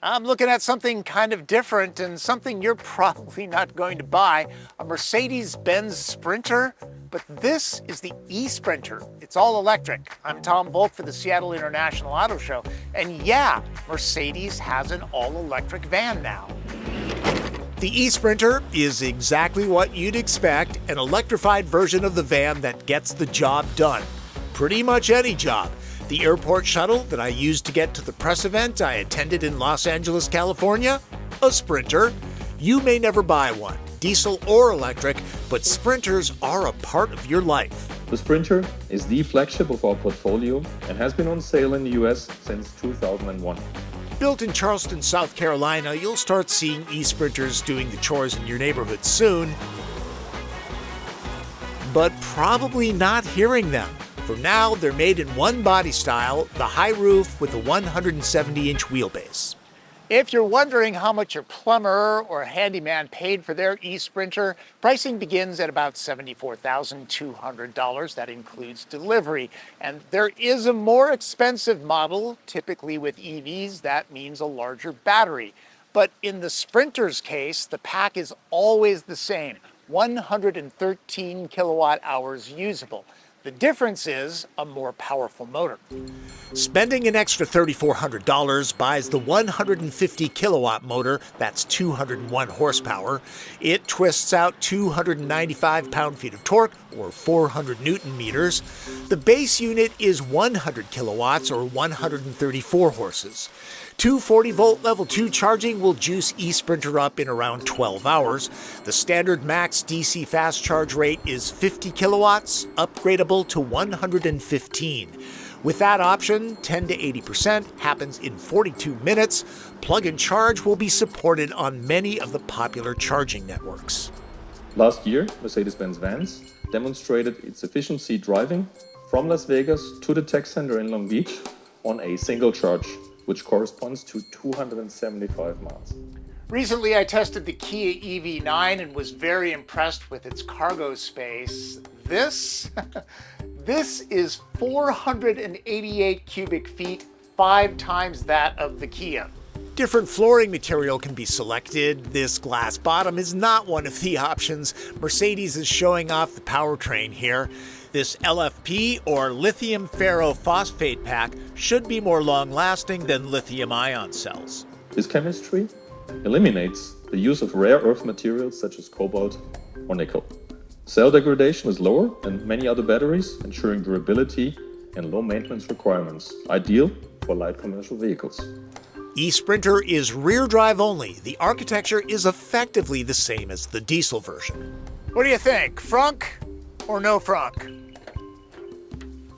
I'm looking at something kind of different and something you're probably not going to buy, a Mercedes-Benz Sprinter. But this is the eSprinter. It's all electric. I'm Tom Volk for the Seattle International Auto Show. And yeah, Mercedes has an all-electric van now. The eSprinter is exactly what you'd expect, an electrified version of the van that gets the job done. Pretty much any job. The airport shuttle that I used to get to the press event I attended in Los Angeles, California? A Sprinter. You may never buy one, diesel or electric, but Sprinters are a part of your life. The Sprinter is the flagship of our portfolio and has been on sale in the US since 2001. Built in Charleston, South Carolina, you'll start seeing eSprinters doing the chores in your neighborhood soon, but probably not hearing them. For now, they're made in one body style, the high roof with a 170-inch wheelbase. If you're wondering how much your plumber or handyman paid for their eSprinter, pricing begins at about $74,200. That includes delivery. And there is a more expensive model, typically with EVs. That means a larger battery. But in the Sprinter's case, the pack is always the same, 113 kilowatt hours usable. The difference is a more powerful motor. Spending an extra $3,400 buys the 150 kilowatt motor, that's 201 horsepower. It twists out 295 pound-feet of torque, or 400 newton meters. The base unit is 100 kilowatts, or 134 horses. 240-volt level 2 charging will juice eSprinter up in around 12 hours. The standard max DC fast charge rate is 50 kilowatts, upgradable to 115. With that option, 10 to 80% happens in 42 minutes. Plug and charge will be supported on many of the popular charging networks. Last year, Mercedes-Benz Vans demonstrated its efficiency driving from Las Vegas to the tech center in Long Beach on a single charge, which corresponds to 275 miles. Recently, I tested the Kia EV9 and was very impressed with its cargo space. This is 488 cubic feet, 5 times that of the Kia. Different flooring material can be selected. This glass bottom is not one of the options. Mercedes is showing off the powertrain here. This LFP, or lithium ferrophosphate pack, should be more long-lasting than lithium-ion cells. This chemistry eliminates the use of rare earth materials such as cobalt or nickel. Cell degradation is lower than many other batteries, ensuring durability and low maintenance requirements, ideal for light commercial vehicles. eSprinter is rear drive only. The architecture is effectively the same as the diesel version. What do you think, frunk or no frunk?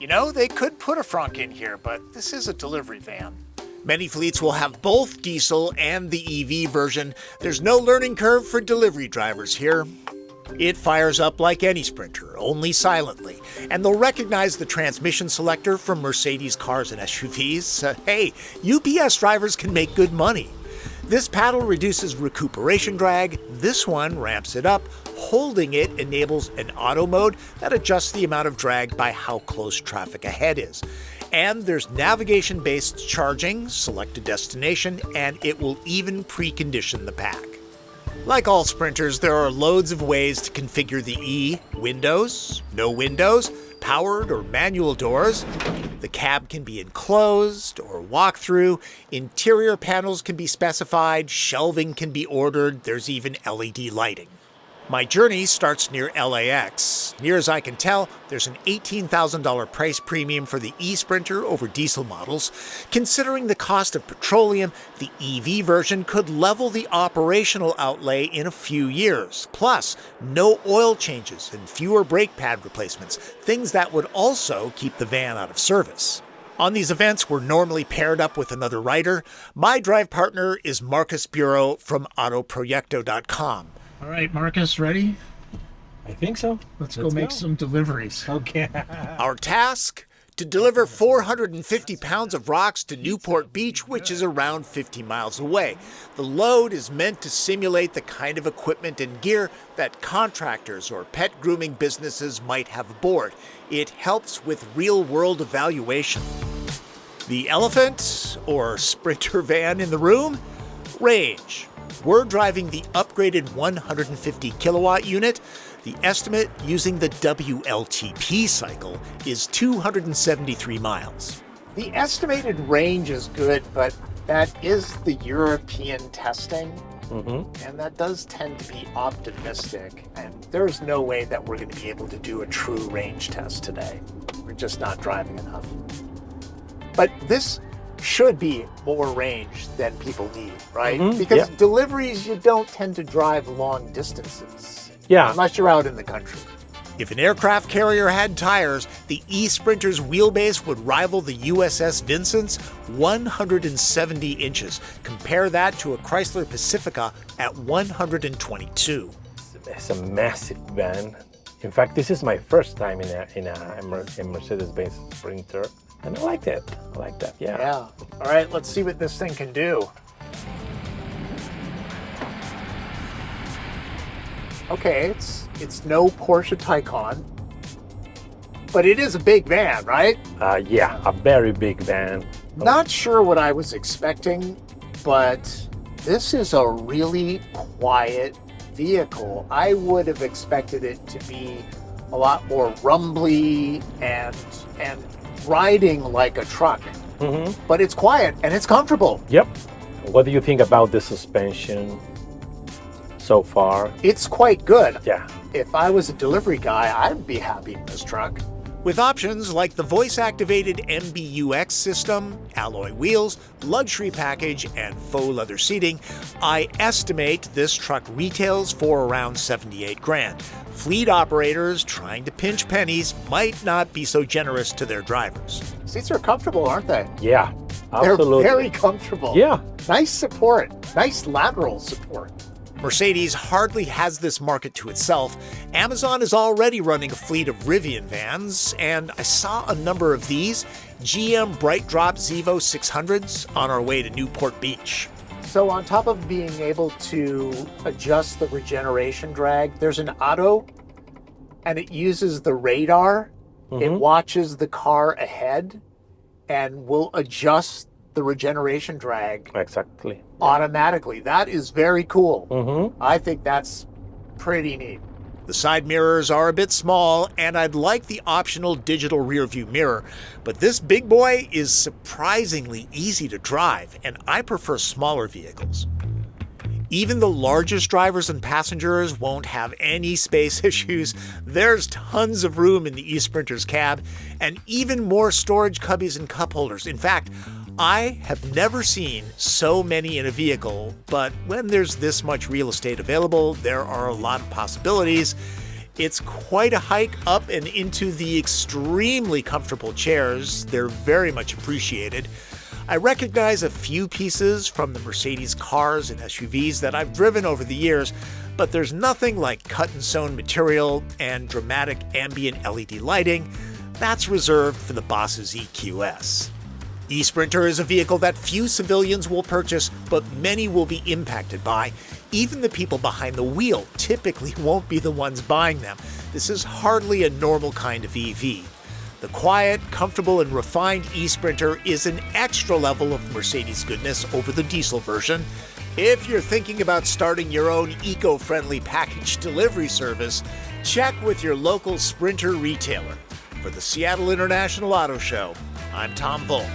You know, they could put a frunk in here, but this is a delivery van. Many fleets will have both diesel and the EV version. There's no learning curve for delivery drivers here. It fires up like any Sprinter, only silently, and they'll recognize the transmission selector from Mercedes cars and SUVs. Hey, UPS drivers can make good money. This paddle reduces recuperation drag. This one ramps it up. Holding it enables an auto mode that adjusts the amount of drag by how close traffic ahead is. And there's navigation-based charging, select a destination, and it will even precondition the pack. Like all Sprinters, there are loads of ways to configure the E: windows, no windows, powered or manual doors. The cab can be enclosed or walk-through. Interior panels can be specified. Shelving can be ordered. There's even LED lighting. My journey starts near LAX. Near as I can tell, there's an $18,000 price premium for the eSprinter over diesel models. Considering the cost of petroleum, the EV version could level the operational outlay in a few years. Plus, no oil changes and fewer brake pad replacements, things that would also keep the van out of service. On these events, we're normally paired up with another writer. My drive partner is Marcus Bureau from autoproyecto.com. All right, Marcus, ready? I think so. Let's go make some deliveries. Okay. Our task? To deliver 450 pounds of rocks to Newport Beach, which is around 50 miles away. The load is meant to simulate the kind of equipment and gear that contractors or pet grooming businesses might have aboard. It helps with real-world evaluation. The elephant, or Sprinter van in the room? Range. We're driving the upgraded 150 kilowatt unit. The estimate using the WLTP cycle is 273 miles. The estimated range is good, but that is the European testing. And that does tend to be optimistic. And there's no way that we're going to be able to do a true range test today. We're just not driving enough. But this should be more range than people need, right? Because deliveries, you don't tend to drive long distances. Yeah. Unless you're out in the country. If an aircraft carrier had tires, the eSprinter's wheelbase would rival the USS Vincent's 170 inches. Compare that to a Chrysler Pacifica at 122. It's a massive van. In fact, this is my first time in a Mercedes-Benz Sprinter, and I liked it. I like that. Yeah. All right, let's see what this thing can do. Okay, it's no Porsche Taycan, but it is a big van, right? Yeah, a very big van. Not sure what I was expecting, but this is a really quiet vehicle. I would have expected it to be a lot more rumbly and riding like a truck. But it's quiet and it's comfortable. Yep. What do you think about the suspension so far? It's quite good. Yeah. If I was a delivery guy, I'd be happy in this truck. With options like the voice-activated MBUX system, alloy wheels, luxury package, and faux leather seating, I estimate this truck retails for around 78 grand. Fleet operators trying to pinch pennies might not be so generous to their drivers. Seats are comfortable, aren't they? Yeah, absolutely. They're very comfortable. Yeah. Nice support, nice lateral support. Mercedes hardly has this market to itself. Amazon is already running a fleet of Rivian vans, and I saw a number of these GM Bright Drop Zevo 600s on our way to Newport Beach. So on top of being able to adjust the regeneration drag, there's an auto, and it uses the radar. It watches the car ahead and will adjust the regeneration drag Exactly. automatically. That is very cool. I think that's pretty neat. The side mirrors are a bit small, and I'd like the optional digital rear view mirror, but this big boy is surprisingly easy to drive, and I prefer smaller vehicles. Even the largest drivers and passengers won't have any space issues. There's tons of room in the eSprinter's cab, and even more storage cubbies and cup holders. In fact, I have never seen so many in a vehicle, but when there's this much real estate available, there are a lot of possibilities. It's quite a hike up and into the extremely comfortable chairs. They're very much appreciated. I recognize a few pieces from the Mercedes cars and SUVs that I've driven over the years, but there's nothing like cut and sewn material and dramatic ambient LED lighting. That's reserved for the Boss's EQS. eSprinter is a vehicle that few civilians will purchase, but many will be impacted by. Even the people behind the wheel typically won't be the ones buying them. This is hardly a normal kind of EV. The quiet, comfortable, and refined eSprinter is an extra level of Mercedes goodness over the diesel version. If you're thinking about starting your own eco-friendly package delivery service, check with your local Sprinter retailer. For the Seattle International Auto Show, I'm Tom Volk.